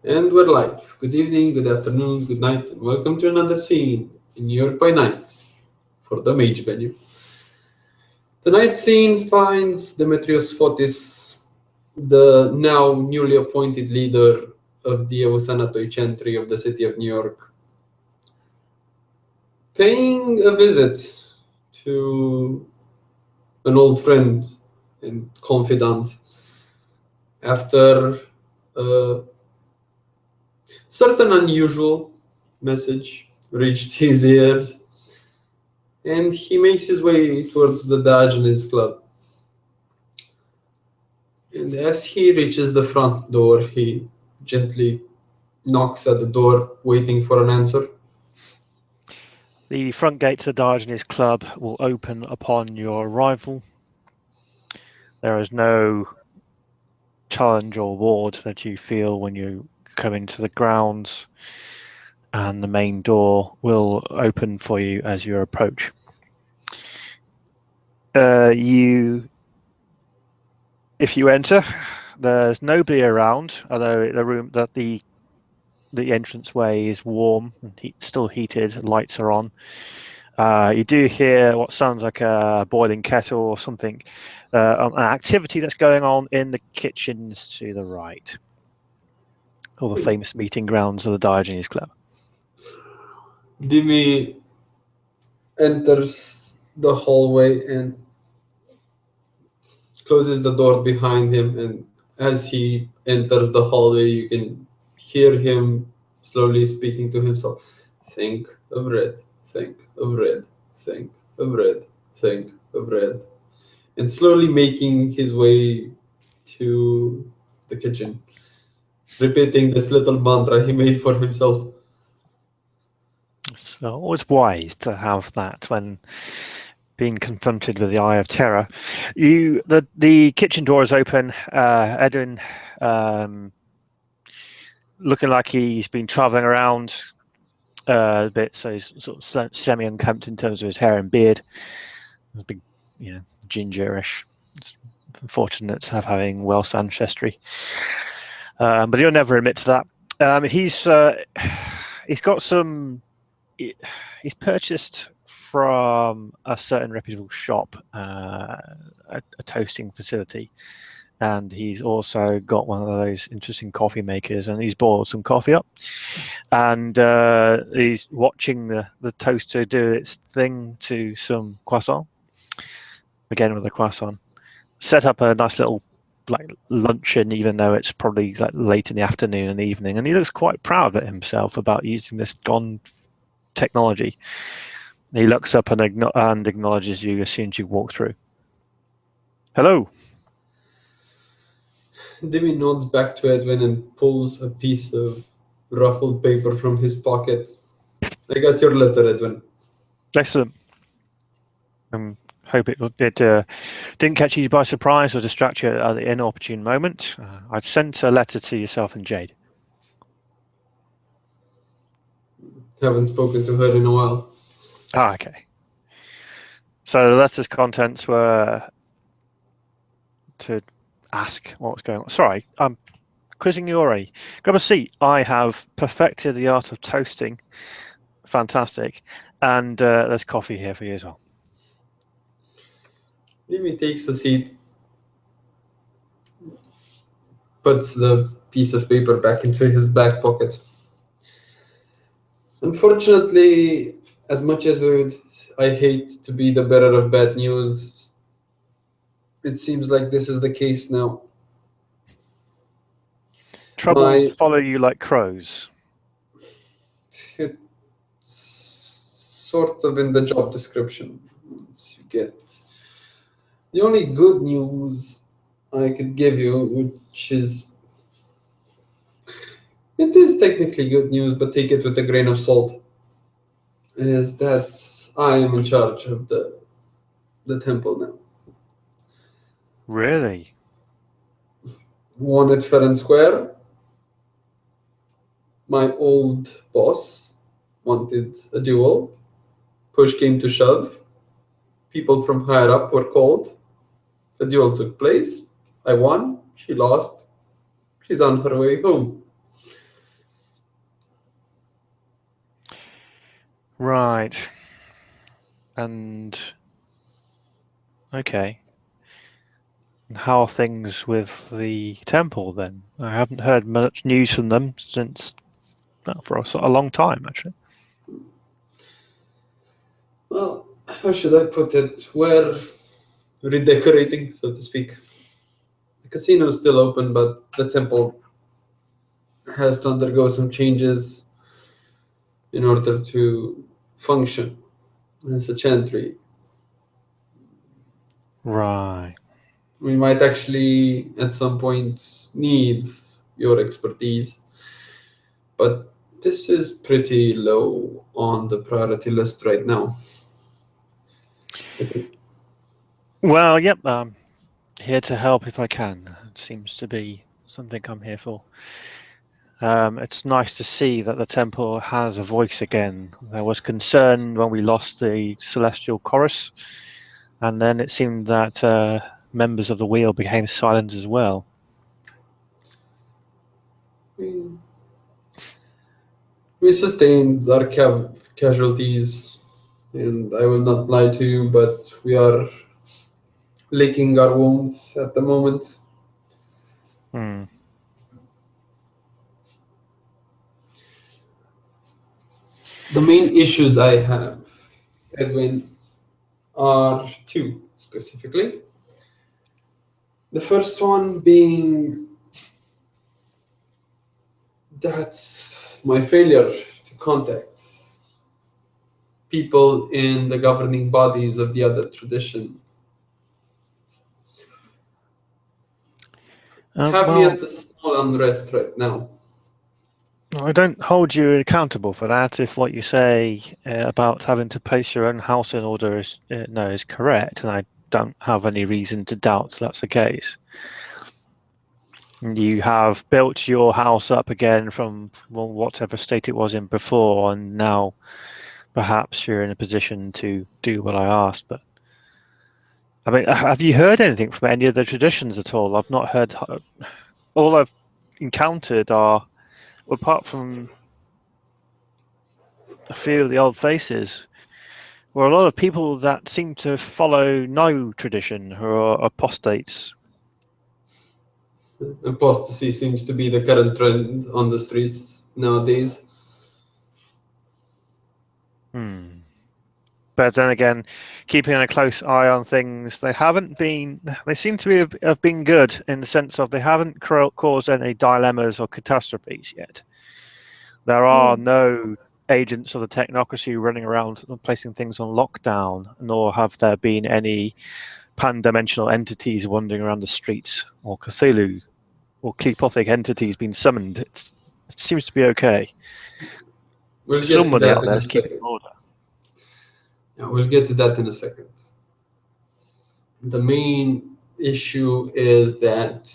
And we're live. Good evening, good afternoon, good night, and welcome to another scene in New York by Night for the Mage venue. Tonight's scene finds Demetrios Fotis, the now newly appointed leader of the Euthanatoi Chantry of the city of New York, paying a visit to an old friend and confidant after a certain unusual message reached his ears, and he makes his way towards the Diogenes Club. And as he reaches the front door, he gently knocks at the door, waiting for an answer. The front gates of Diogenes Club will open upon your arrival. There is no challenge or ward that you feel when you come into the grounds, and the main door will open for you as you approach. If you enter, there's nobody around, although the entranceway is warm and still heated. Lights are on. You do hear what sounds like a boiling kettle or something, an activity that's going on in the kitchens to the right, or the famous meeting grounds of the Diogenes Club. Dimi enters the hallway and closes the door behind him, and as he enters the hallway, you can hear him slowly speaking to himself. Think of red, think of red, think of red, think of red. And slowly making his way to the kitchen, repeating this little mantra he made for himself. It's always wise to have that when being confronted with the eye of terror. The kitchen door is open. Edwin, looking like he's been traveling around a bit, so he's sort of semi-unkempt in terms of his hair and beard. A big, gingerish. It's unfortunate to have having Welsh ancestry, but he'll never admit to that. He's got some. He's purchased from a certain reputable shop a toasting facility, and he's also got one of those interesting coffee makers, and he's boiled some coffee up, and he's watching the toaster do its thing to some croissant, again with a croissant, set up a nice little luncheon, even though it's probably late in the afternoon and evening, and he looks quite proud of himself about using this gone technology. He looks up and acknowledges you as soon as you walk through. Hello. Dimi nods back to Edwin and pulls a piece of ruffled paper from his pocket. I got your letter, Edwin. Excellent. Hope it didn't catch you by surprise or distract you at the inopportune moment. I'd sent a letter to yourself and Jade. Haven't spoken to her in a while. Okay. So the letter's contents were to ask what was going on. Sorry, I'm quizzing you already. Grab a seat. I have perfected the art of toasting. Fantastic. And there's coffee here for you as well. Dimi takes a seat, puts the piece of paper back into his back pocket. Unfortunately, as much as I hate to be the bearer of bad news, it seems like this is the case now. Troubles follow you like crows. It's sort of in the job description. Once you get the only good news I could give you, which is it is technically good news, but take it with a grain of salt, is that I am in charge of the temple now. Really? One at Fair and Square. My old boss wanted a duel. Push came to shove. People from higher up were called. The duel took place. I won. She lost. She's on her way home. Right. And okay. And how are things with the temple then? I haven't heard much news from them since for a long time, actually. Well, how should I put it? We're redecorating, so to speak. The casino is still open, but the temple has to undergo some changes in order to function as a chantry. Right. We might actually, at some point, need your expertise, but this is pretty low on the priority list right now. Well, yep. Here to help if I can. It seems to be something I'm here for. It's nice to see that the temple has a voice again. There was concern when we lost the celestial chorus, and then it seemed that members of the wheel became silent as well. We sustained our casualties, and I will not lie to you, but we are licking our wounds at the moment. Hmm. The main issues I have, Edwin, are two specifically. The first one being that's my failure to contact people in the governing bodies of the other tradition. Have me Well, at a small unrest right now. I don't hold you accountable for that if what you say about having to place your own house in order is correct, and I don't have any reason to doubt that's the case. You have built your house up again from whatever state it was in before, and now perhaps you're in a position to do what I asked. But I mean, have you heard anything from any of the traditions at all? I've not heard. All I've encountered are, apart from a few of the old faces, were a lot of people that seem to follow no tradition who are apostates. Apostasy seems to be the current trend on the streets nowadays. Hmm. But then again, keeping a close eye on things, they haven't been. They seem to have been good in the sense of they haven't caused any dilemmas or catastrophes yet. There are no agents of the technocracy running around and placing things on lockdown, nor have there been any pan-dimensional entities wandering around the streets, or Cthulhu or Klipothic entities being summoned. It seems to be okay. We'll get to Somebody that out in there a is keeping second. order. Yeah, we'll get to that in a second. The main issue is that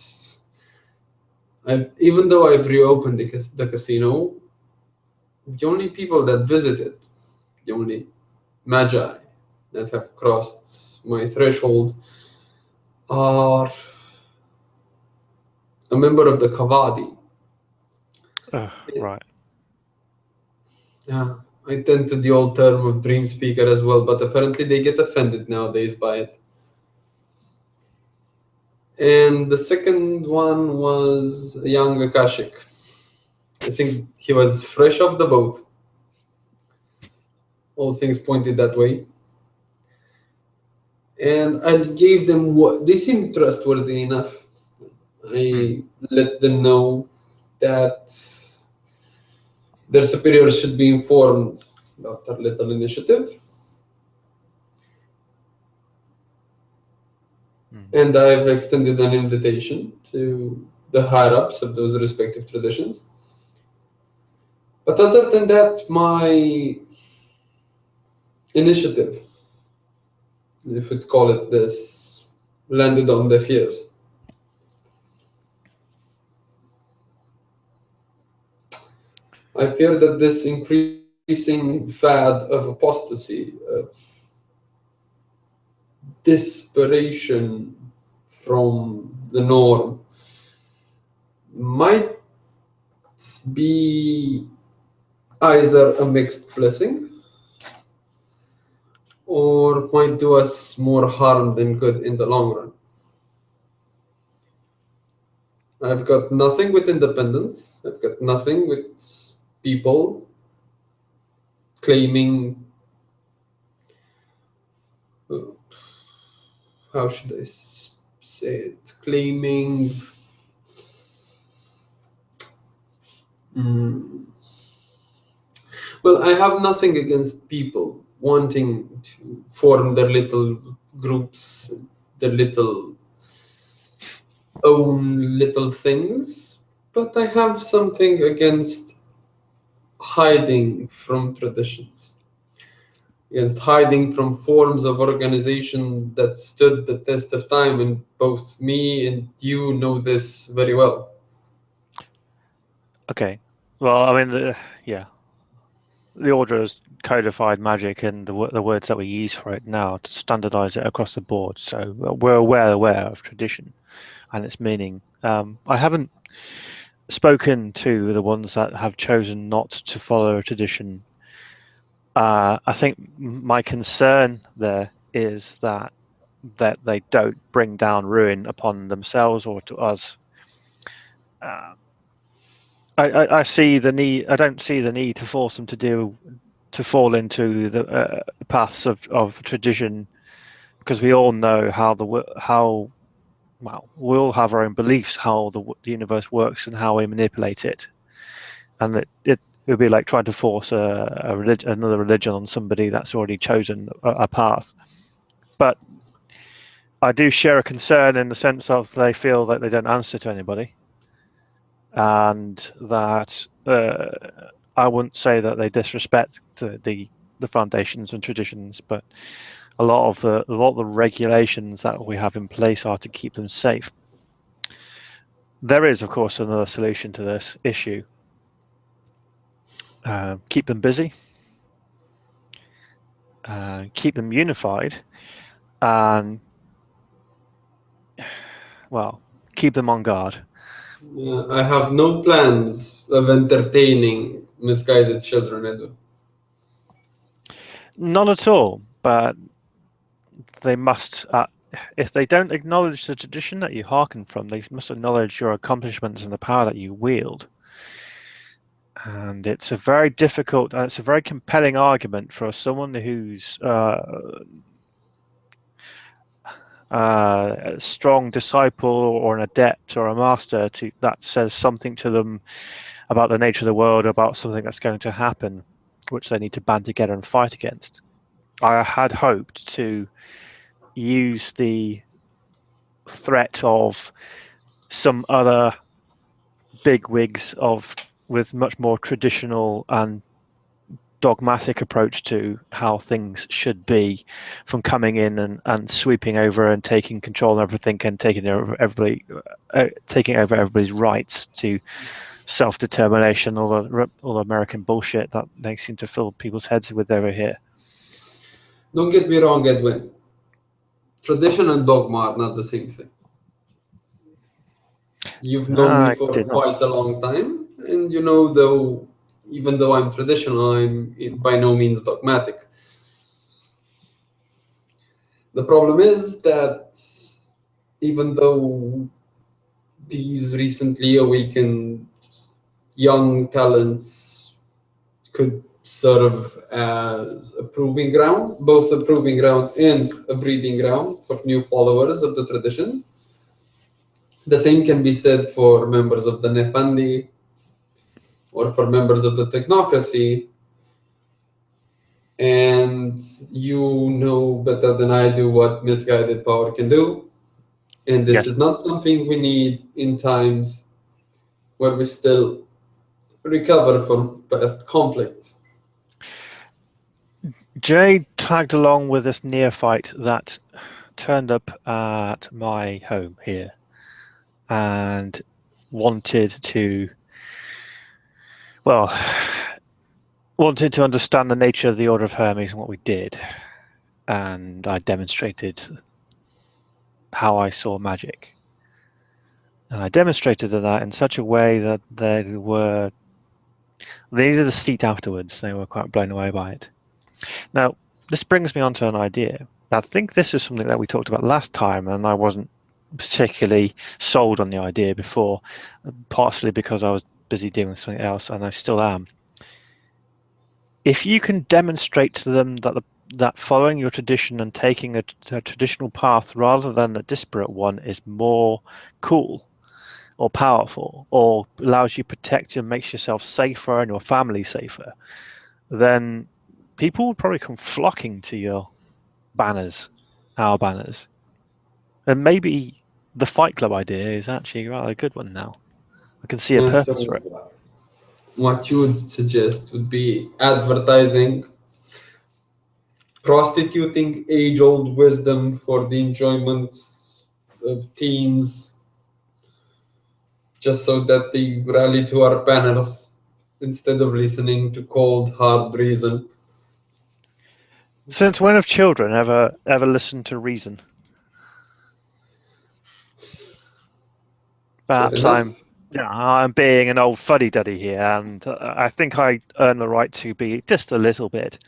even though I've reopened the casino, the only people that visited, the only magi that have crossed my threshold are a member of the Kavadi. Right. Yeah, I tend to the old term of dream speaker as well, but apparently they get offended nowadays by it. And the second one was a young Akashic. I think he was fresh off the boat. All things pointed that way. And I gave them what they seemed trustworthy enough. Hmm. I let them know that their superiors should be informed about our little initiative. Hmm. And I've extended an invitation to the higher ups of those respective traditions. But other than that, my initiative, if we'd call it this, landed on deaf ears. I fear that this increasing fad of apostasy, of desperation from the norm, might be either a mixed blessing or might do us more harm than good in the long run. I've got nothing with independence. I've got nothing with people claiming, uh, how should I say it? Claiming, mm, well, I have nothing against people wanting to form their little groups, their little own little things, but I have something against hiding from traditions, against hiding from forms of organization that stood the test of time, and both me and you know this very well. Okay. Well, I mean, yeah, the order has codified magic and the words that we use for it now to standardize it across the board. So we're aware of tradition and its meaning. I haven't spoken to the ones that have chosen not to follow a tradition. I think my concern there is that they don't bring down ruin upon themselves or to us. Uh, I see the need. I don't see the need to force them to fall into the paths of tradition, because we all know how well, we all have our own beliefs how the universe works and how we manipulate it, and it would be like trying to force another religion on somebody that's already chosen a path. But I do share a concern in the sense of they feel that they don't answer to anybody, and that I wouldn't say that they disrespect the foundations and traditions, but a lot of the regulations that we have in place are to keep them safe. There is, of course, another solution to this issue. Keep them busy, keep them unified, and, well, keep them on guard. Yeah, I have no plans of entertaining misguided children, Edu. Not at all, but they must, if they don't acknowledge the tradition that you hearken from, they must acknowledge your accomplishments and the power that you wield. And it's a very difficult, and it's a very compelling argument for someone who's a strong disciple or an adept or a master that says something to them about the nature of the world, about something that's going to happen, which they need to band together and fight against. I had hoped to use the threat of some other bigwigs with much more traditional and dogmatic approach to how things should be, from coming in and sweeping over and taking control of everything and taking over everybody's rights to self-determination, all the American bullshit that they seem to fill people's heads with over here. Don't get me wrong, Edwin. Tradition and dogma are not the same thing. You've known me I for did not. quite a long time, and you know, though, even though I'm traditional, I'm by no means dogmatic. The problem is that even though these recently awakened young talents could serve as a proving ground, both a proving ground and a breeding ground for new followers of the traditions, the same can be said for members of the Nefandi or for members of the technocracy. And you know better than I do what misguided power can do. And this Yes. is not something we need in times where we still recover from past conflicts. Jay tagged along with this neophyte that turned up at my home here and wanted to, well, wanted to understand the nature of the Order of Hermes and what we did. And I demonstrated how I saw magic. And I demonstrated that in such a way that they needed a seat afterwards. They were quite blown away by it. Now, This brings me on to an idea. I think this is something that we talked about last time, and I wasn't particularly sold on the idea before, partially because I was busy doing something else, and I still am. If you can demonstrate to them that following your tradition and taking a traditional path rather than a disparate one is more cool or powerful, or allows you to protect and makes yourself safer and your family safer, then people will probably come flocking to your banners, our banners. And maybe the Fight Club idea is actually rather a good one now. I can see a Yeah, purpose for so it. what you would suggest would be advertising, prostituting age-old wisdom for the enjoyment of teens, just so that they rally to our banners instead of listening to cold, hard reason. Since when have children ever listened to reason? Fair Perhaps enough. I'm being an old fuddy-duddy here, and I think I earn the right to be just a little bit.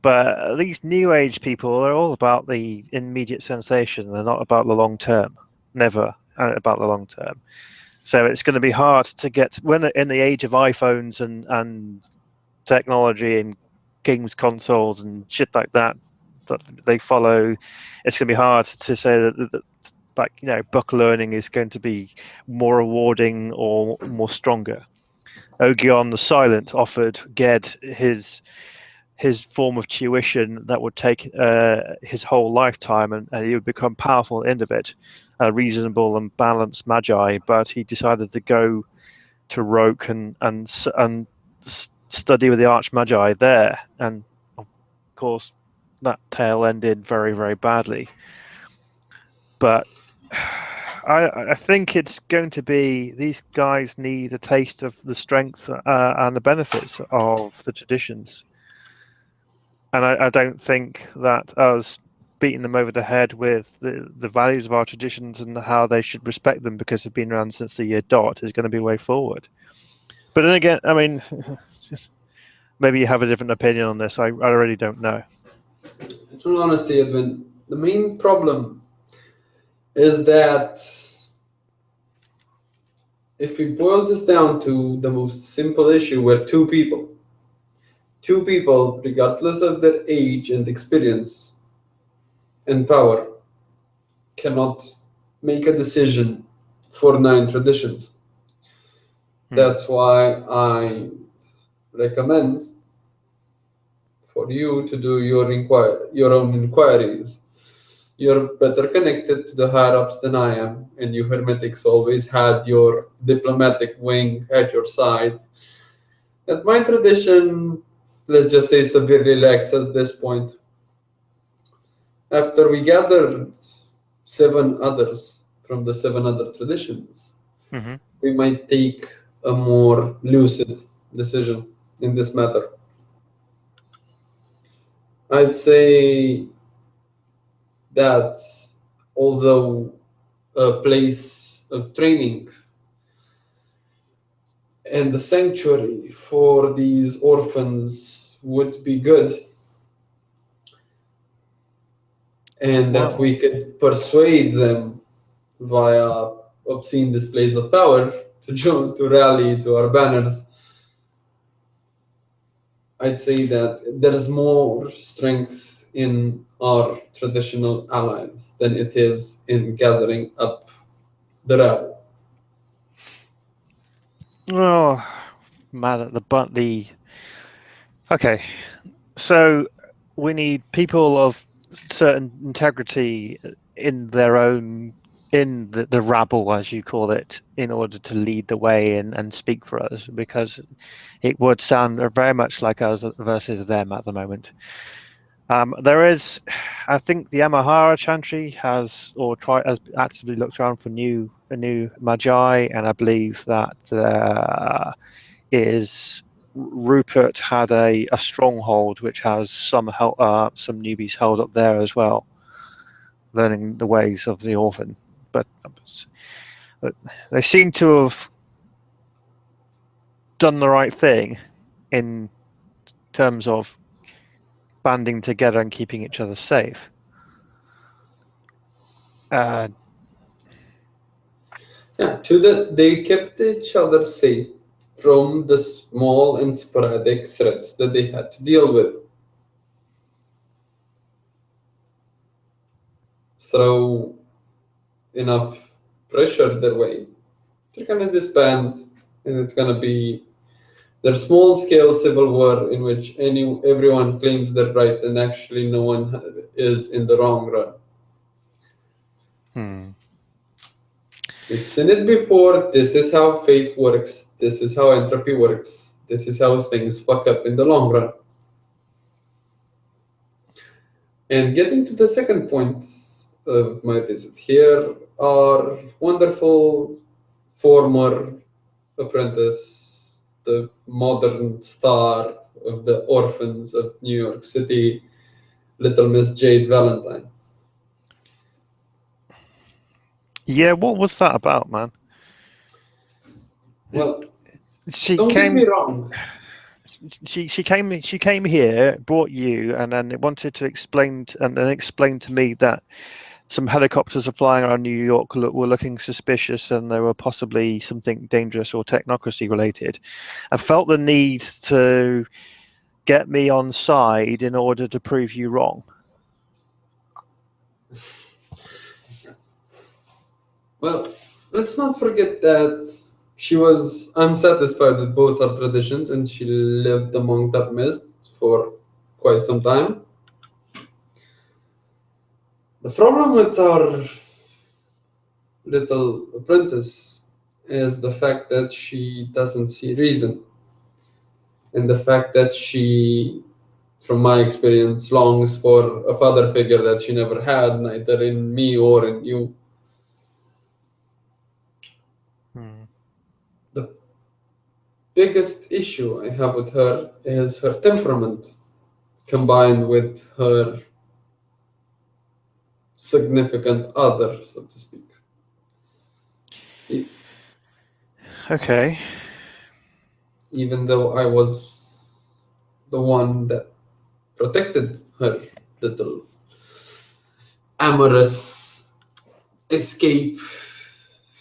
But these new age people are all about the immediate sensation. They're not about the long term. Never about the long term. So it's going to be hard to get when they're in the age of iPhones and technology and games consoles and shit like that that they follow. It's going to be hard to say that like book learning is going to be more rewarding or more stronger. Ogion the Silent offered Ged his form of tuition that would take his whole lifetime, and he would become powerful at the end of it, a reasonable and balanced magi. But he decided to go to Roke and study with the arch magi there, and of course that tale ended very, very badly. But I think it's going to be these guys need a taste of the strength and the benefits of the traditions, and I don't think that us beating them over the head with the values of our traditions and how they should respect them because they've been around since the year dot is going to be a way forward. But then again, I mean, maybe you have a different opinion on this. I really don't know. In all honesty, Edwin, the main problem is that if we boil this down to the most simple issue where two people, regardless of their age and experience and power, cannot make a decision for nine traditions. That's why I recommend for you to do your own inquiries. You're better connected to the higher ups than I am, and you Hermetics always had your diplomatic wing at your side. That my tradition, let's just say, severely lacks at this point. After we gathered seven others from the seven other traditions, Mm-hmm. we might take a more lucid decision in this matter. I'd say that although a place of training and the sanctuary for these orphans would be good, and that Well, we could persuade them via obscene displays of power to join to rally to our banners. I'd say that there's more strength in our traditional allies than it is in gathering up the rabble. oh, man, the okay. So we need people of certain integrity in their own in the rabble, as you call it, in order to lead the way and speak for us, because it would sound very much like us versus them at the moment. There is, I think, the Amahara Chantry has actively looked around for a new magi, and I believe that is Rupert had a stronghold which has some newbies held up there as well, learning the ways of the orphan. But they seem to have done the right thing in terms of banding together and keeping each other safe. Yeah, they kept each other safe from the small and sporadic threats that they had to deal with. Throw enough pressure their way, they're gonna disband, and it's gonna be their small-scale civil war in which everyone claims their right and actually no one is in the wrong run. We've seen it before. This is how fate works. This is how entropy works. This is how things fuck up in the long run. And getting to the second point of my visit here, our wonderful former apprentice, the modern star of the orphans of New York City, Little Miss Jade Valentine. Yeah, what was that about, man? Well, she don't came. get me wrong. She came here, brought you, and then wanted to explain to me that some helicopters are flying around New York were looking suspicious, and there were possibly something dangerous or technocracy related. I felt the need to get me on side in order to prove you wrong. Well, let's not forget that she was unsatisfied with both our traditions and she lived among that mist for quite some time. The problem with our little apprentice is the fact that she doesn't see reason, and the fact that she, from my experience, longs for a father figure that she never had, neither in me or in you. The biggest issue I have with her is her temperament, combined with her significant other, so to speak. Okay. Even though I was the one that protected her little amorous escape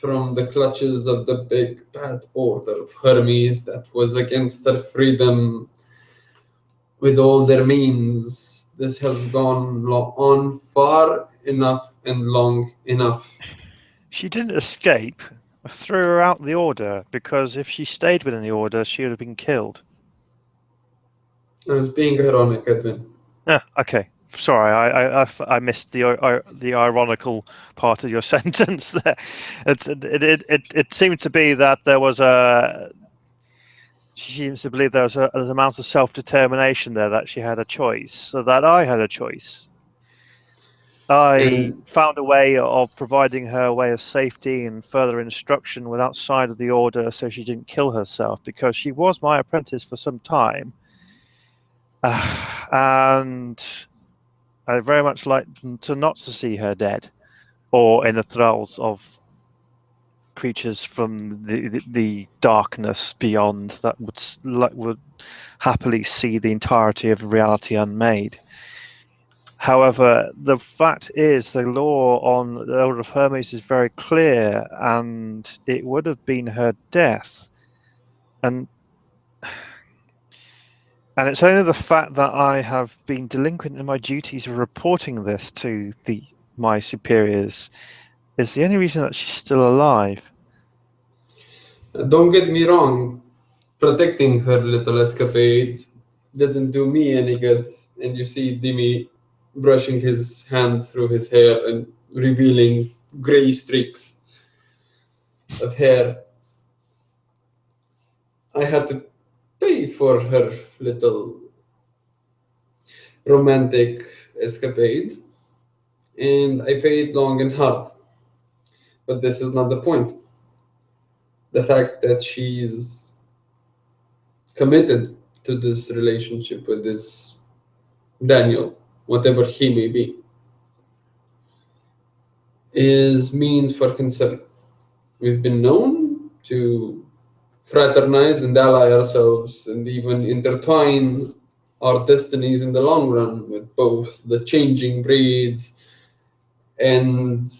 from the clutches of the big bad order of Hermes that was against her freedom with all their means. This has gone on far enough and long enough. She didn't escape. I threw her out the order because if she stayed within the order, she would have been killed. I was being ironic, Edwin. Okay. Sorry, I missed the ironical part of your sentence there. It seemed to be that there was she seems to believe there was an amount of self-determination there, that she had a choice, so that I had a choice. I found a way of providing her a way of safety and further instruction with outside of the order, so she didn't kill herself, because she was my apprentice for some time. And I very much like to not to see her dead or in the thralls of creatures from the darkness beyond that would happily see the entirety of reality unmade. However, the fact is the law on the Order of Hermes is very clear, and it would have been her death. And it's only the fact that I have been delinquent in my duties of reporting this to my superiors is the only reason that she's still alive. Don't get me wrong, protecting her little escapade didn't do me any good. And you see Dimi brushing his hand through his hair and revealing gray streaks of hair. I had to pay for her little romantic escapade, and I paid long and hard. But this is not the point. The fact that she's committed to this relationship with this Daniel, whatever he may be, is means for concern. We've been known to fraternize and ally ourselves and even intertwine our destinies in the long run with both the changing breeds and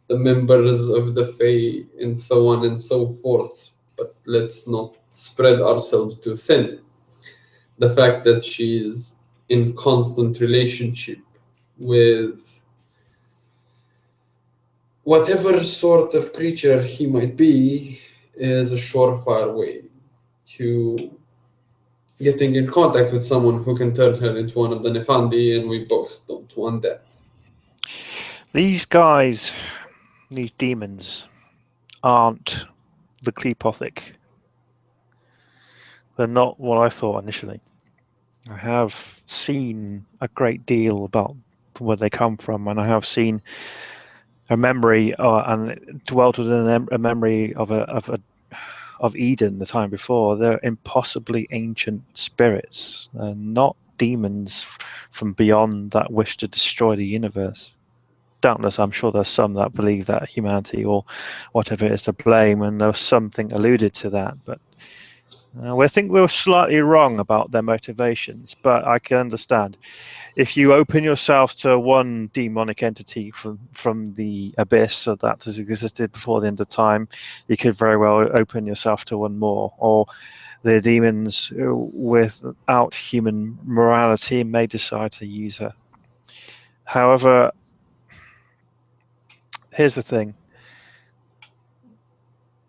the members of the Fae and so on and so forth. But let's not spread ourselves too thin. The fact that she's in constant relationship with whatever sort of creature he might be is a surefire way to getting in contact with someone who can turn her into one of the Nefandi, and we both don't want that. These guys, these demons, aren't the Klepothic. They're not what I thought initially. I have seen a great deal about where they come from, and I have seen a memory and dwelt within a memory of Eden the time before. They're impossibly ancient spirits, not demons from beyond that wish to destroy the universe. Doubtless, I'm sure there's some that believe that humanity or whatever it is to blame, and there's something alluded to that, but I think we were slightly wrong about their motivations, but I can understand. If you open yourself to one demonic entity from the abyss that has existed before the end of time, you could very well open yourself to one more. Or the demons without human morality may decide to use her. However, here's the thing.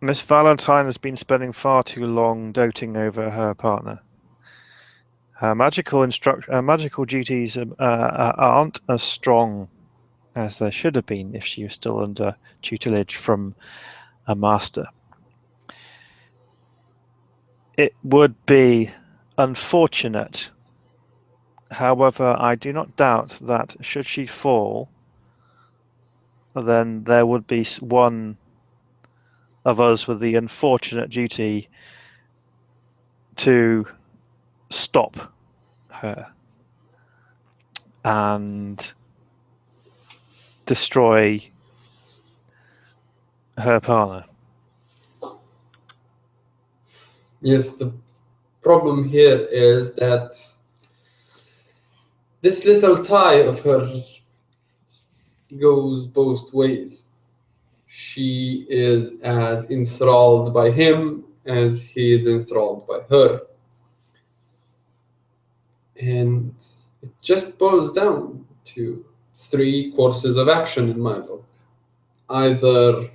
Miss Valentine has been spending far too long doting over her partner. Her magical duties aren't as strong as they should have been if she was still under tutelage from a master. It would be unfortunate. However, I do not doubt that should she fall, then there would be one of us with the unfortunate duty to stop her and destroy her partner. Yes, the problem here is that this little tie of hers goes both ways. She is as enthralled by him as he is enthralled by her. And it just boils down to three courses of action in my book. Either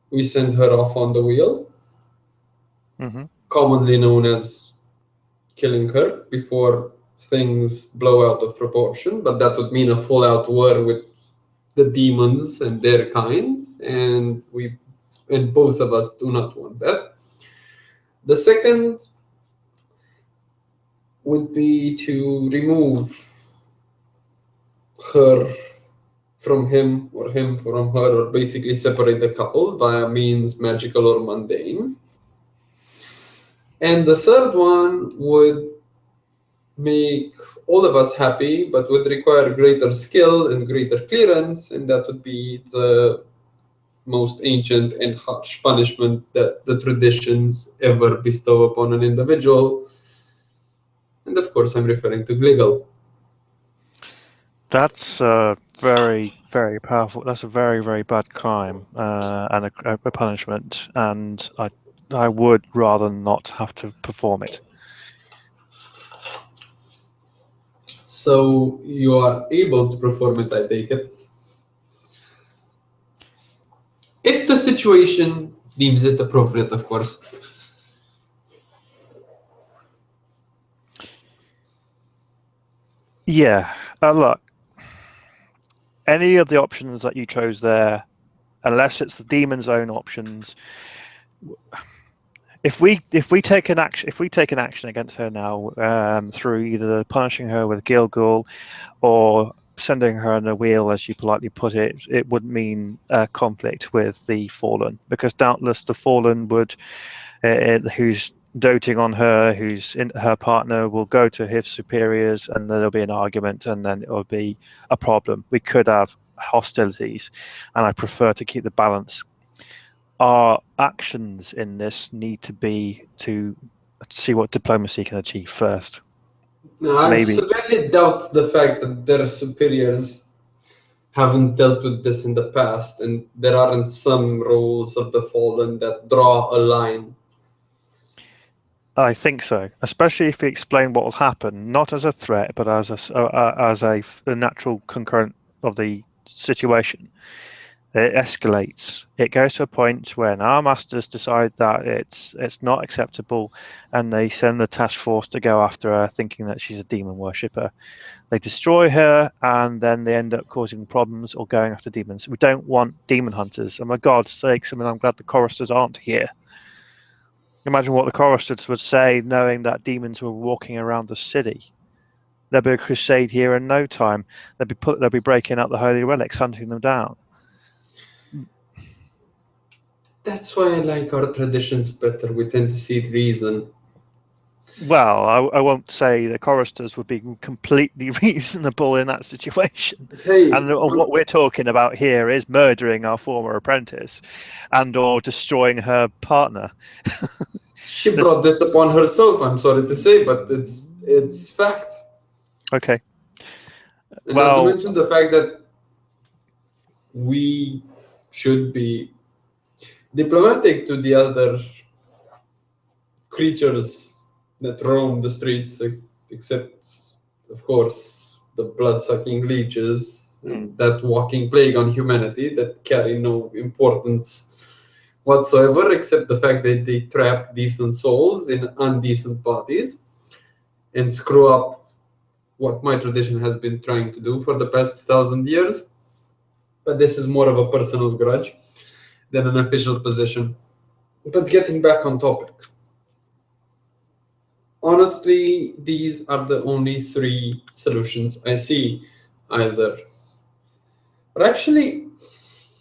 we send her off on the wheel, commonly known as killing her before things blow out of proportion, but that would mean a full-out war with the demons and their kind, and both of us do not want that. The second would be to remove her from him or him from her, or basically separate the couple via means magical or mundane. And the third one would make all of us happy, but would require greater skill and greater clearance, and that would be the most ancient and harsh punishment that the traditions ever bestow upon an individual. And of course, I'm referring to Gligal. That's very, very powerful. That's a very, very bad crime and a punishment, and I would rather not have to perform it. So you are able to perform it, I take it. If the situation deems it appropriate, of course. Yeah, look, any of the options that you chose there, unless it's the demon's own options, if we take an action against her now through either punishing her with Gilgul or sending her on a wheel, as you politely put it, it would mean conflict with the fallen, because doubtless the fallen would, who's doting on her, who's in her partner, will go to his superiors, and then there'll be an argument, and then it will be a problem. We could have hostilities, and I prefer to keep the balance. Our actions in this need to be to Let's see what diplomacy can achieve first. No, I Maybe. severely doubt the fact that their superiors haven't dealt with this in the past, and there aren't some rules of the Fallen that draw a line. I think so, especially if we explain what will happen, not as a threat, but as a natural concurrent of the situation. It escalates. It goes to a point when our masters decide that it's not acceptable, and they send the task force to go after her, thinking that she's a demon worshipper. They destroy her, and then they end up causing problems or going after demons. We don't want demon hunters. And for God's sakes, I mean, I'm glad the choristers aren't here. Imagine what the choristers would say, knowing that demons were walking around the city. There'd be a crusade here in no time. They'd be breaking up the holy relics, hunting them down. That's why I like our traditions better. We tend to see reason. Well, I won't say the choristers would be completely reasonable in that situation. Hey, And what we're talking about here is murdering our former apprentice and or destroying her partner. she brought this upon herself, I'm sorry to say, but it's fact. Okay. And not to Well, mention the fact that we should be diplomatic to the other creatures that roam the streets, except, of course, the blood-sucking leeches and that walking plague on humanity that carry no importance whatsoever, except the fact that they trap decent souls in undecent bodies and screw up what my tradition has been trying to do for the past 1,000 years. But this is more of a personal grudge than an official position. But getting back on topic, honestly, these are the only three solutions I see. Either, or actually,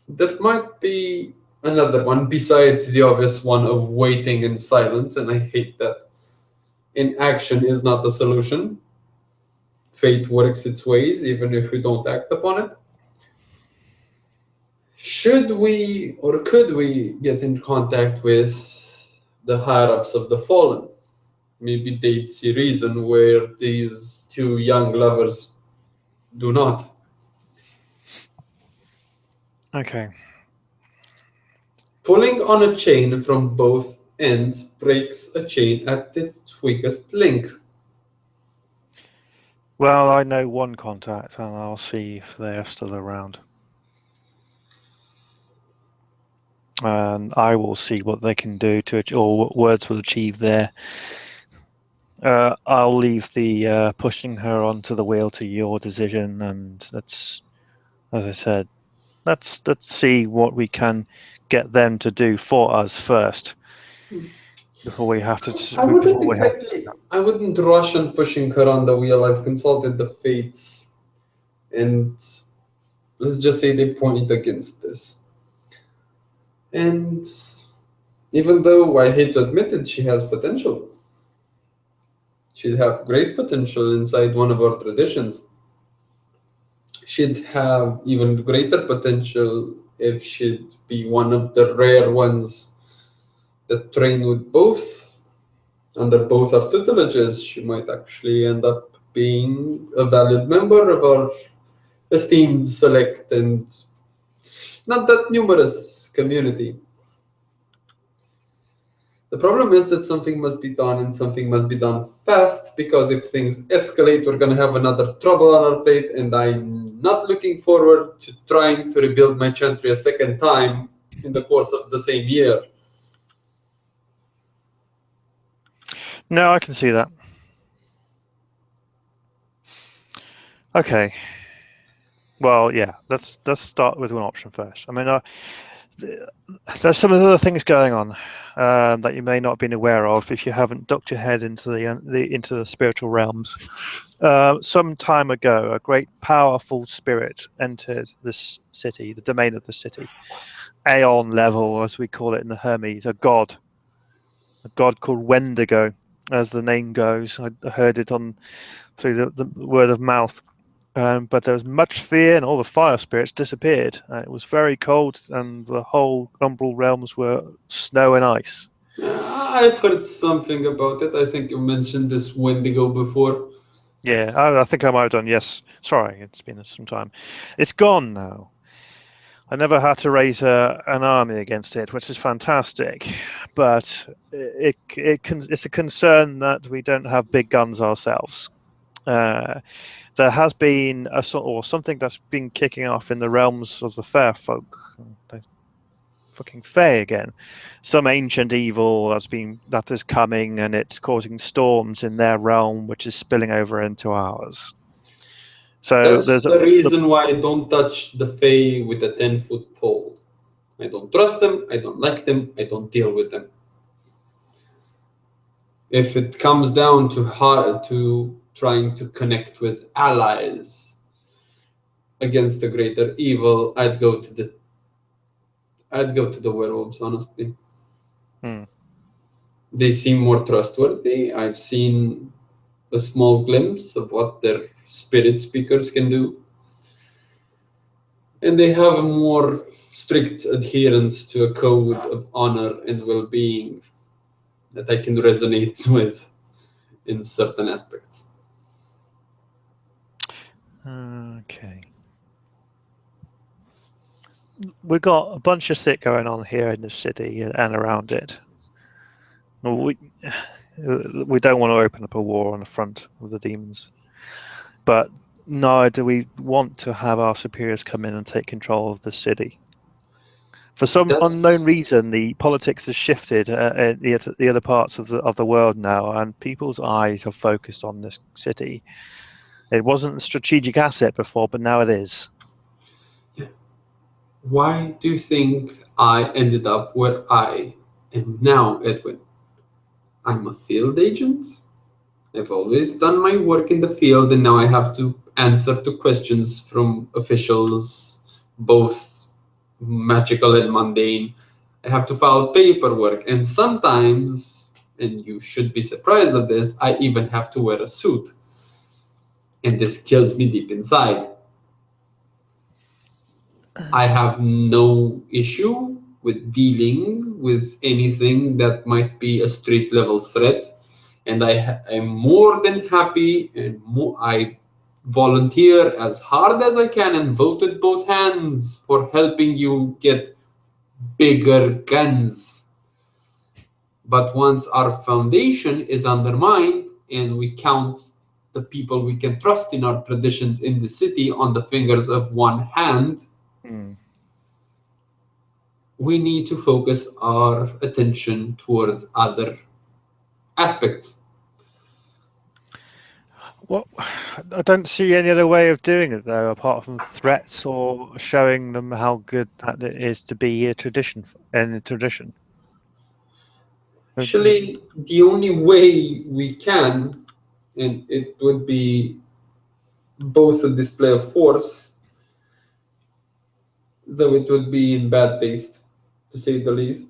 there might be another one besides the obvious one of waiting in silence, and I hate that inaction is not a solution. Fate works its ways, even if we don't act upon it. Should we or could we get in contact with the higher ups of the Fallen? Maybe they'd see reason where these two young lovers do not. okay. Pulling on a chain from both ends breaks a chain at its weakest link. Well, I know one contact, and I'll see if they are still around. And I will see what they can do or what words will achieve there. I'll leave the pushing her onto the wheel to your decision, and let's, as I said, let's see what we can get them to do for us first before we have to. I wouldn't exactly. I wouldn't rush on pushing her on the wheel. I've consulted the fates, and let's just say they point against this. And even though I hate to admit it, she has potential. She'd have great potential inside one of our traditions. She'd have even greater potential if she'd be one of the rare ones that train with both. Under both our tutelages, she might actually end up being a valid member of our esteemed, select, and not that numerous community. The problem is that something must be done and something must be done fast, because if things escalate, we're going to have another trouble on our plate, and I'm not looking forward to trying to rebuild my chantry a second time in the course of the same year. No, I can see that. Okay. Well, yeah. Let's start with one option first. I mean, there's some other things going on that you may not have been aware of if you haven't ducked your head into the spiritual realms. Some time ago, a great powerful spirit entered this city, the domain of the city. Aeon level, as we call it in the Hermes, a god called Wendigo, as the name goes. I heard it through the word of mouth. But there was much fear, and all the fire spirits disappeared. It was very cold, and the whole umbral realms were snow and ice. I've heard something about it. I think you mentioned this Wendigo before. Yeah, I think I might have done. Yes, sorry, it's been some time. It's gone now. I never had to raise an army against it, which is fantastic. But it's a concern that we don't have big guns ourselves. There has been something that's been kicking off in the realms of the fair folk. The fucking fae again. Some ancient evil that is coming, and it's causing storms in their realm, which is spilling over into ours. So That's the reason why I don't touch the Fae with a 10-foot pole. I don't trust them, I don't like them, I don't deal with them. If it comes down to trying to connect with allies against a greater evil, I'd go to the werewolves, honestly. They seem more trustworthy. I've seen a small glimpse of what their spirit speakers can do. And they have a more strict adherence to a code of honor and well-being that I can resonate with in certain aspects. Okay. We've got a bunch of shit going on here in the city and around it. We don't want to open up a war on the front of the demons, but neither do we want to have our superiors come in and take control of the city. For some unknown reason, the politics has shifted in the other parts of the world now, and people's eyes are focused on this city. It wasn't a strategic asset before, but now it is. Why do you think I ended up where I am now, Edwin? I'm a field agent. I've always done my work in the field, and now I have to answer to questions from officials, both magical and mundane. I have to file paperwork, and sometimes, and you should be surprised of this, I even have to wear a suit. And this kills me deep inside. I have no issue with dealing with anything that might be a street level threat, and I am more than happy, and I volunteer as hard as I can and vote with both hands for helping you get bigger guns. But once our foundation is undermined and we count the people we can trust in our traditions in the city on the fingers of one hand, we need to focus our attention towards other aspects. Well, I don't see any other way of doing it though, apart from threats or showing them how good that it is to be a tradition. Actually, the only way we can, and it would be both a display of force, though it would be in bad taste, to say the least,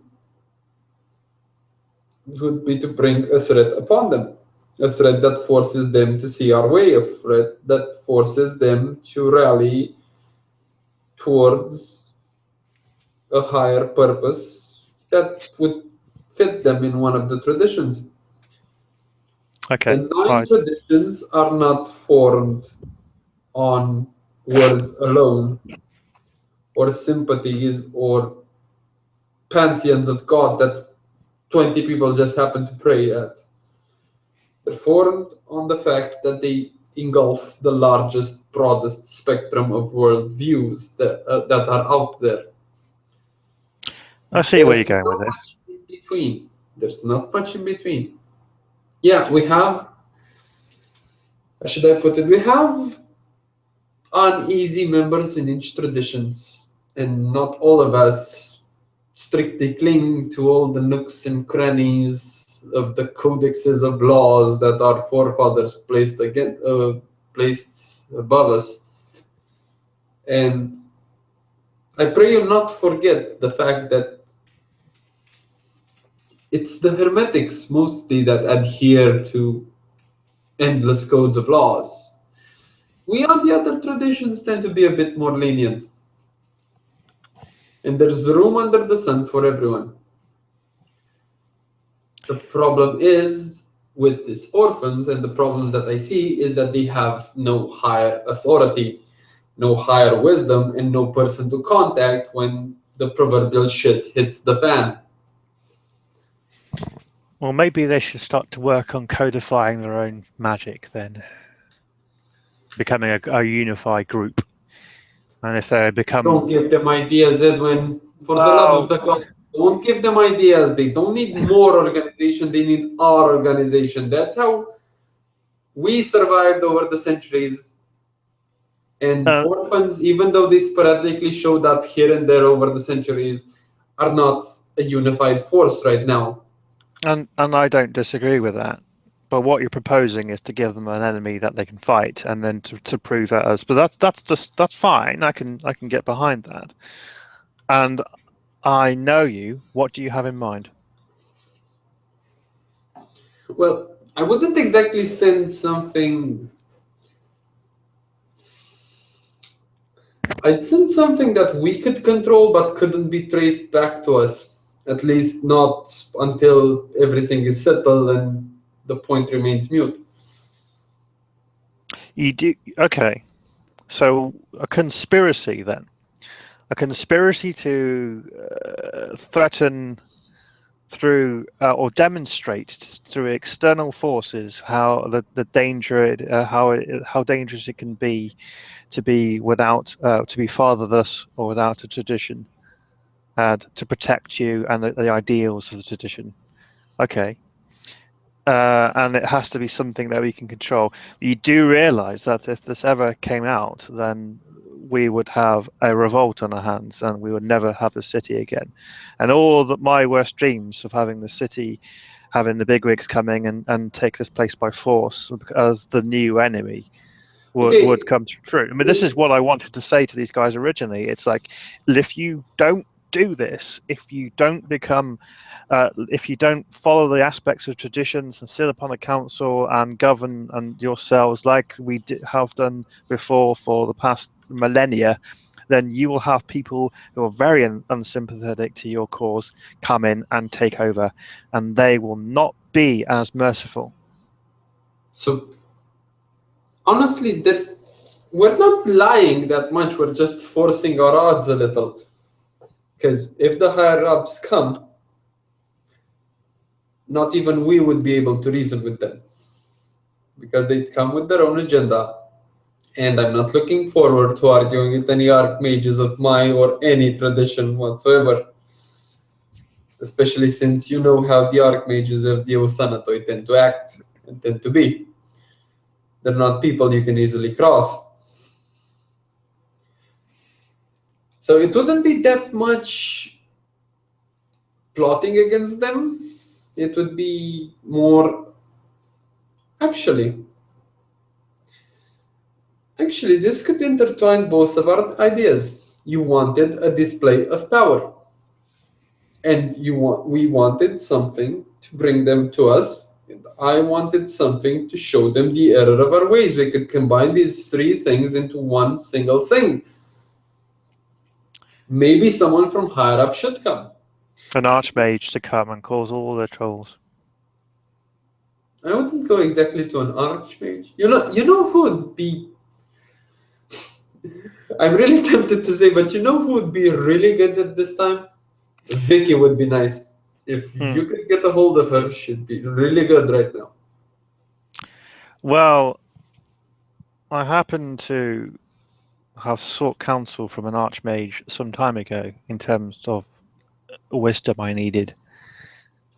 would be to bring a threat upon them. A threat that forces them to see our way, a threat that forces them to rally towards a higher purpose that would fit them in one of the traditions. Okay. The nine traditions are not formed on words alone, or sympathies, or pantheons of God that 20 people just happen to pray at. They're formed on the fact that they engulf the largest, broadest spectrum of worldviews that are out there. I see where you're going with this. In between. There's not much in between. Yeah, we have, how should I put it? We have uneasy members in each traditions, and not all of us strictly cling to all the nooks and crannies of the codexes of laws that our forefathers placed above us. And I pray you not forget the fact that it's the Hermetics mostly that adhere to endless codes of laws. We on the other traditions tend to be a bit more lenient. And there's room under the sun for everyone. The problem is with these orphans, and the problem that I see is that they have no higher authority, no higher wisdom, and no person to contact when the proverbial shit hits the fan. Well, maybe they should start to work on codifying their own magic then, becoming a unified group. And if they become... Don't give them ideas, Edwin. For the love of Oh, the God, don't give them ideas. They don't need more organization. They need our organization. That's how we survived over the centuries. And orphans, even though they sporadically showed up here and there over the centuries, are not a unified force right now. and I don't disagree with that. But what you're proposing is to give them an enemy that they can fight, and then to prove that as. But that's fine. I can get behind that. And I know you. What do you have in mind? Well, I wouldn't exactly send something. I'd send something that we could control but couldn't be traced back to us. At least not until everything is settled and the point remains mute. You do, okay. So a conspiracy then, a conspiracy to threaten through or demonstrate through external forces how the danger how dangerous it can be to be without to be fatherless or without a tradition, and to protect you and the ideals of the tradition. Okay. And it has to be something that we can control. You do realize that if this ever came out, then we would have a revolt on our hands and we would never have the city again. And all that my worst dreams of having the city, having the bigwigs coming and take this place by force as the new enemy would come true. I mean, this is what I wanted to say to these guys originally. It's like, if you don't do this, if you don't become if you don't follow the aspects of traditions and sit upon a council and govern and yourselves like we have done before for the past millennia, then you will have people who are very unsympathetic to your cause come in and take over, and they will not be as merciful. So honestly, we're not lying that much. We're just forcing our odds a little. Because if the higher ups come, not even we would be able to reason with them. Because they'd come with their own agenda. And I'm not looking forward to arguing with any archmages of my or any tradition whatsoever. Especially since you know how the archmages of the Othanatoi tend to act and tend to be. They're not people you can easily cross. So it wouldn't be that much plotting against them. It would be more actually, this could intertwine both of our ideas. You wanted a display of power, and we wanted something to bring them to us, and I wanted something to show them the error of our ways. We could combine these three things into one single thing. Maybe someone from higher up should come. An archmage to come and cause all the trolls. I wouldn't go exactly to an archmage. You know who would be. I'm really tempted to say, but you know who would be really good at this time? Vicky would be nice. If you could get a hold of her, she'd be really good right now. Well, I happen to have sought counsel from an archmage some time ago in terms of wisdom I needed,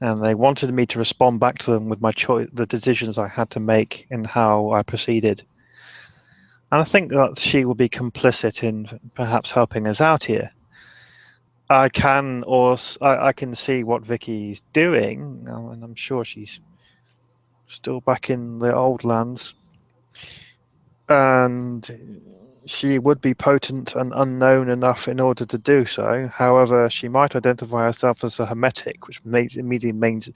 and they wanted me to respond back to them with my choice, the decisions I had to make and how I proceeded. And I think that she will be complicit in perhaps helping us out here. I can see what Vicky's doing, and I'm sure she's still back in the old lands, and she would be potent and unknown enough in order to do so. However, she might identify herself as a hermetic, which immediately means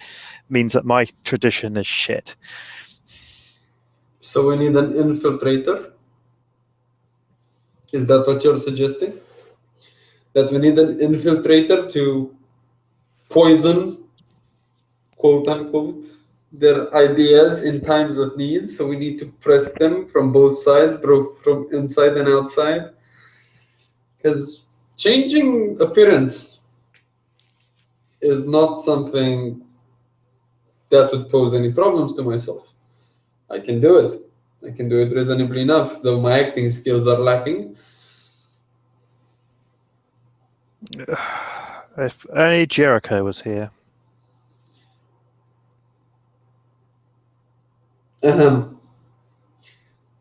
that my tradition is shit. So we need an infiltrator? Is that what you're suggesting? That we need an infiltrator to poison quote unquote, their ideas in times of need. So we need to press them from both sides, both from inside and outside. Because changing appearance is not something that would pose any problems to myself. I can do it. I can do it reasonably enough, though my acting skills are lacking. If only Jericho was here.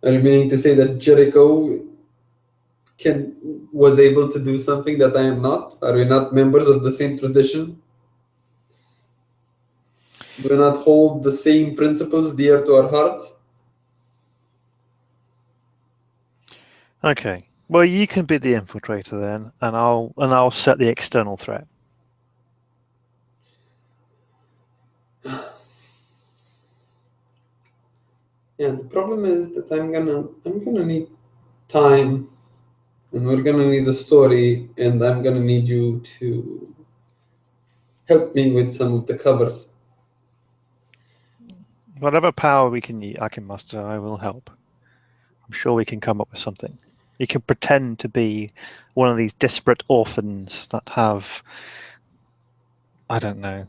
Are you meaning to say that Jericho was able to do something that I am not? Are we not members of the same tradition? Do we not hold the same principles dear to our hearts? Okay. Well, you can be the infiltrator then, and I'll set the external threat. Yeah, the problem is that I'm gonna need time, and we're gonna need a story, and I'm gonna need you to help me with some of the covers. Whatever power I can muster, I will help. I'm sure we can come up with something. You can pretend to be one of these disparate orphans that have, I don't know,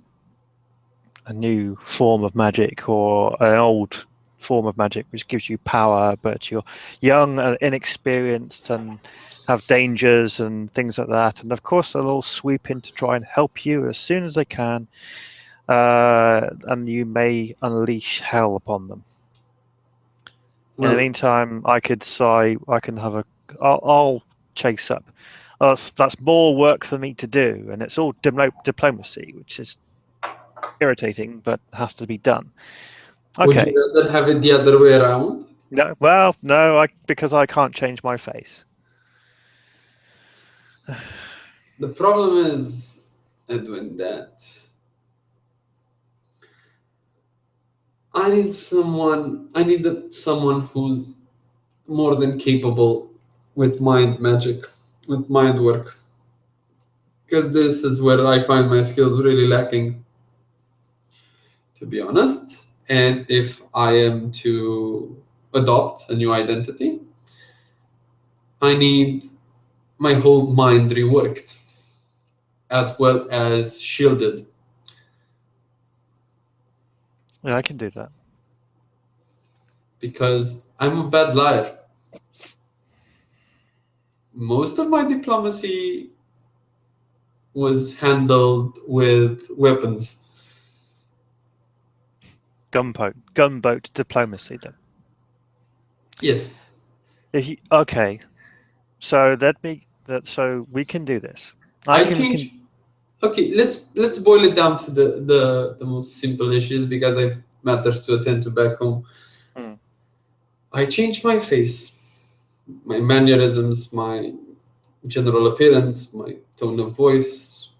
a new form of magic or an old form of magic which gives you power, but you're young and inexperienced and have dangers and things like that. And of course, they'll all sweep in to try and help you as soon as they can, and you may unleash hell upon them. In the Well, meantime, I can have I'll chase up. That's more work for me to do, and it's all diplomacy, which is irritating, but has to be done. would you Okay. rather have it the other way around? No, well, no, because I can't change my face. The problem is, Edwin, that I need someone who's more than capable with mind magic, with mind work. Because this is where I find my skills really lacking, to be honest. And if I am to adopt a new identity, I need my whole mind reworked as well as shielded. Yeah, I can do that. Because I'm a bad liar. Most of my diplomacy was handled with weapons. Gunboat diplomacy. Then, Yes. okay, so so we can do this. I I can. change. Okay, let's boil it down to the most simple issues because I have matters to attend to back home. Hmm. I change my face, my mannerisms, my general appearance, my tone of voice.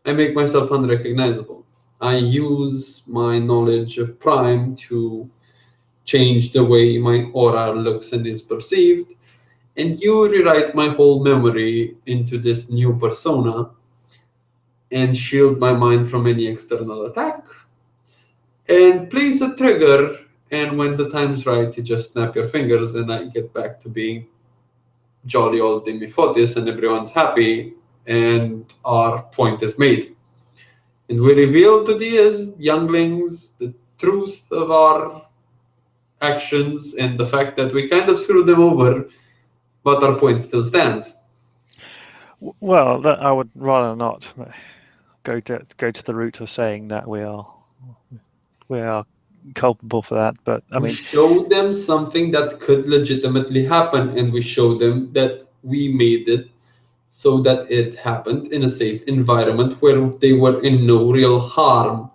I make myself unrecognizable. I use my knowledge of Prime to change the way my aura looks and is perceived, and you rewrite my whole memory into this new persona and shield my mind from any external attack, and place a trigger, and when the time's right, you just snap your fingers, and I get back to being jolly old Dimifotis, and everyone's happy, and our point is made. And we reveal to these younglings the truth of our actions and the fact that we kind of screwed them over, but our point still stands. Well, I would rather not go to the route of saying that we are culpable for that. But I We mean, show them something that could legitimately happen, and we show them that we made it so that it happened in a safe environment where they were in no real harm.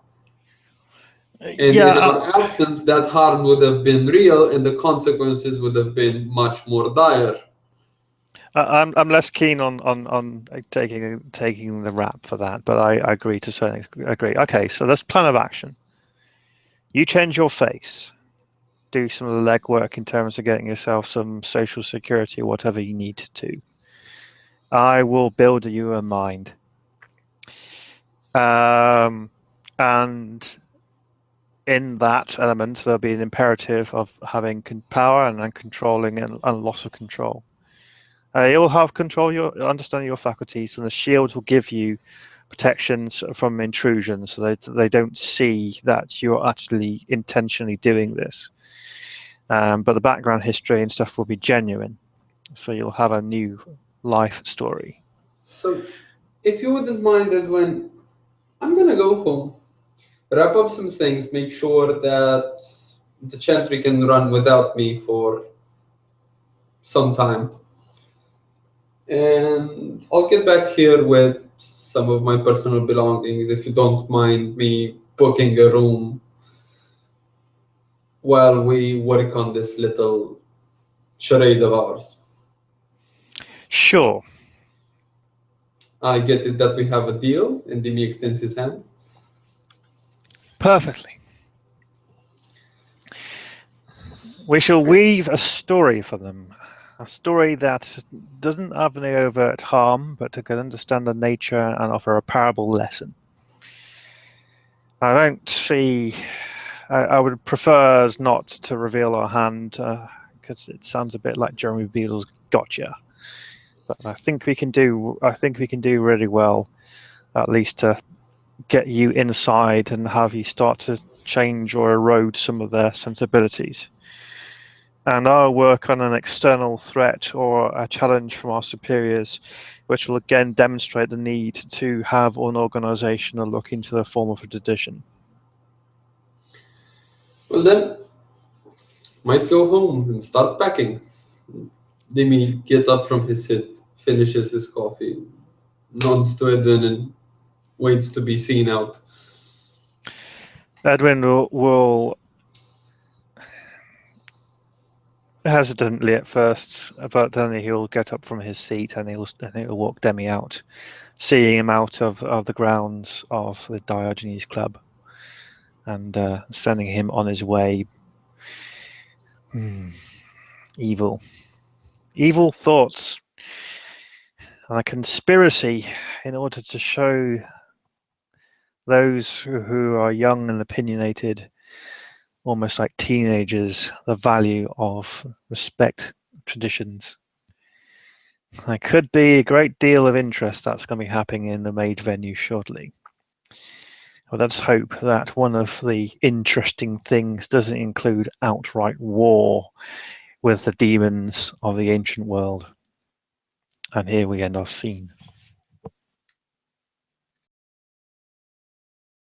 And in yeah, our absence, that harm would have been real, and the consequences would have been much more dire. I'm less keen on taking the rap for that, but I agree to certainly agree. Okay, so that's plan of action. You change your face, do some of the legwork in terms of getting yourself some social security or whatever you need to. I will build you a mind. And in that element, there'll be an imperative of having power and controlling and loss of control. You'll have control, your understanding your faculties, and the shields will give you protections from intrusion, so they don't see that you're actually intentionally doing this. But the background history and stuff will be genuine, so you'll have a new life story. So, if you wouldn't mind, Edwin, I'm gonna go home, wrap up some things, make sure that the Chantry can run without me for some time. And I'll get back here with some of my personal belongings if you don't mind me booking a room while we work on this little charade of ours. Sure. I get it that we have a deal, and Demi extends his hand. Perfectly. We shall weave a story for them. A story that doesn't have any overt harm, but can understand the nature and offer a parable lesson. I don't see. I would prefer us not to reveal our hand because it sounds a bit like Jeremy Beadle's Gotcha. But I think we can do. I think we can do really well, at least to get you inside and have you start to change or erode some of their sensibilities. And I'll work on an external threat or a challenge from our superiors, which will again demonstrate the need to have an organization look into the form of a tradition. Well, then, might go home and start packing. Demi gets up from his seat, finishes his coffee, nods to Edwin, and waits to be seen out. Edwin will hesitantly at first, but then he'll get up from his seat and he'll walk Demi out, seeing him out of the grounds of the Diogenes Club, and sending him on his way. Evil thoughts, and a conspiracy in order to show those who are young and opinionated, almost like teenagers, the value of respect traditions. There could be a great deal of interest that's going to be happening in the Mage venue shortly. Well, let's hope that one of the interesting things doesn't include outright war with the demons of the ancient world. And here we end our scene.